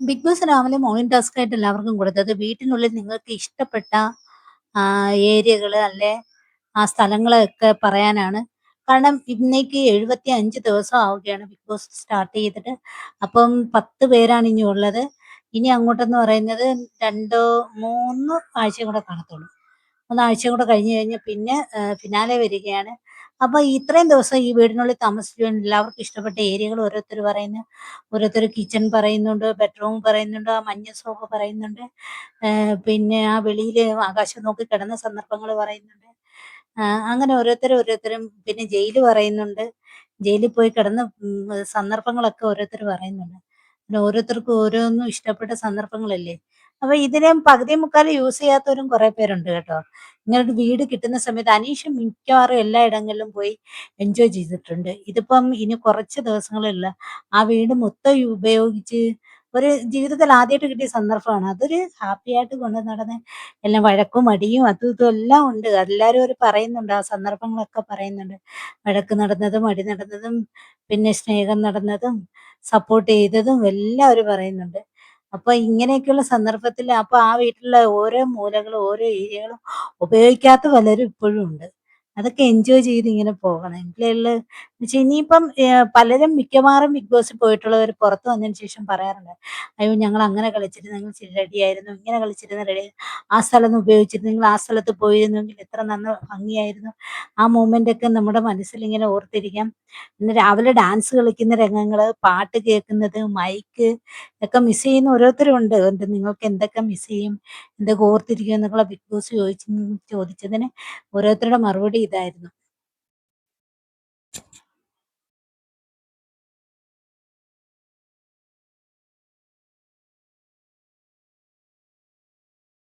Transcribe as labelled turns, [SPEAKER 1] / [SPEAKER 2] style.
[SPEAKER 1] Big boss രാവിലെ morning task ആയിട്ട് എല്ലാവർക്കും കൊടുത്തത് വീട്ടിനുള്ളിൽ നിങ്ങൾക്ക് ഇഷ്ടപ്പെട്ട ഏരിയകള് അല്ലെ ആ സ്ഥലങ്ങളൊക്കെ പറയാനാണ്. കാരണം ഇന്നേക്ക് 75 ദിവസം ആവുകയാണ് ബിഗ് ബോസ് സ്റ്റാർട്ട് ചെയ്തിട്ട്. അപ്പം 10 പേരാണ് ഇനി ഉള്ളത്. ഇനി അങ്ങോട്ടെന്ന് പറയുന്നത് 2, 3 ആഴ്ചയും കൂടെ കാണത്തുള്ളൂ. 3 ആഴ്ചയും കൂടെ കഴിഞ്ഞ് കഴിഞ്ഞാൽ പിന്നെ ഫിനാലെ വരികയാണ്. അപ്പൊ ഇത്രയും ദിവസം ഈ വീടിനുള്ളിൽ താമസിച്ചു എല്ലാവർക്കും ഇഷ്ടപ്പെട്ട ഏരിയകൾ ഓരോരുത്തർ പറയുന്നു. ഓരോരുത്തർ കിച്ചൺ പറയുന്നുണ്ട്, ബെഡ്റൂം പറയുന്നുണ്ട്, ആ മഞ്ഞ സോഫ പറയുന്നുണ്ട്. പിന്നെ ആ വെളിയില് ആകാശം നോക്കി കിടന്ന സന്ദർഭങ്ങൾ പറയുന്നുണ്ട്. അങ്ങനെ ഓരോരുത്തരും പിന്നെ ജയില് പറയുന്നുണ്ട്. ജയിലിൽ പോയി കിടന്ന സന്ദർഭങ്ങളൊക്കെ ഓരോരുത്തർ പറയുന്നുണ്ട്. പിന്നെ ഓരോരുത്തർക്കും ഓരോന്നും ഇഷ്ടപ്പെട്ട സന്ദർഭങ്ങളല്ലേ. അപ്പൊ ഇതിനെ പകുതിയും മുക്കാലും യൂസ് ചെയ്യാത്തവരും കുറെ പേരുണ്ട് കേട്ടോ. ഇങ്ങനൊരു വീട് കിട്ടുന്ന സമയത്ത് അനീഷ് മിക്കവാറും എല്ലായിടങ്ങളിലും പോയി എൻജോയ് ചെയ്തിട്ടുണ്ട്. ഇതിപ്പം ഇനി കുറച്ച് ദിവസങ്ങളുള്ള ആ വീട് മൊത്തം ഉപയോഗിച്ച് ഒരു ജീവിതത്തിൽ ആദ്യമായിട്ട് കിട്ടിയ സന്ദർഭമാണ്. അതൊരു ഹാപ്പി ആയിട്ട് കൊണ്ട് നടന്ന് എല്ലാം വഴക്കും അടിയും അതും ഇതും എല്ലാം ഉണ്ട്. എല്ലാരും പറയുന്നുണ്ട്. ആ സന്ദർഭങ്ങളൊക്കെ പറയുന്നുണ്ട്. വഴക്ക് നടന്നതും, അടി നടന്നതും, പിന്നെ സ്നേഹം നടന്നതും, സപ്പോർട്ട് ചെയ്തതും എല്ലാം അവര് പറയുന്നുണ്ട്. അപ്പൊ ഇങ്ങനെയൊക്കെയുള്ള സന്ദർഭത്തിൽ അപ്പൊ ആ വീട്ടിലുള്ള ഓരോ മൂലകളും, ഓരോ ഏരിയകളും ഉപയോഗിക്കാത്ത പലരും ഇപ്പോഴും ഉണ്ട്. അതൊക്കെ എൻജോയ് ചെയ്ത് ഇങ്ങനെ പോകണം. എങ്കിലേ പക്ഷെ ഇനിയിപ്പം പലരും മിക്കവാറും ബിഗ് ബോസിൽ പോയിട്ടുള്ളവർ പുറത്ത് വന്നതിന് ശേഷം പറയാറുണ്ട്. "അയ്യോ ഞങ്ങൾ അങ്ങനെ കളിച്ചിരുന്നെങ്കിൽ റെഡിയായിരുന്നു. ഇങ്ങനെ കളിച്ചിരുന്ന റെഡി ആ സ്ഥലം ഉപയോഗിച്ചിരുന്നെങ്കിൽ ആ സ്ഥലത്ത് പോയിരുന്നെങ്കിൽ എത്ര ഭംഗിയായിരുന്നു." ആ മൊമെന്റൊക്കെ നമ്മുടെ മനസ്സിൽ ഇങ്ങനെ ഓർത്തിരിക്കാം. പിന്നെ രാവിലെ ഡാൻസ് കളിക്കുന്ന രംഗങ്ങള്, പാട്ട് കേൾക്കുന്നത്, മൈക്ക് ഒക്കെ മിസ് ചെയ്യുന്ന ഓരോരുത്തരും ഉണ്ട്. നിങ്ങൾക്ക് എന്തൊക്കെ മിസ് ചെയ്യും? എന്തൊക്കെ ഓർത്തിരിക്കും എന്നൊക്കെ ബിഗ് ബോസ് ചോദിച്ചതിന് ഓരോരുത്തരുടെ മറുപടി ഇതായിരുന്നു.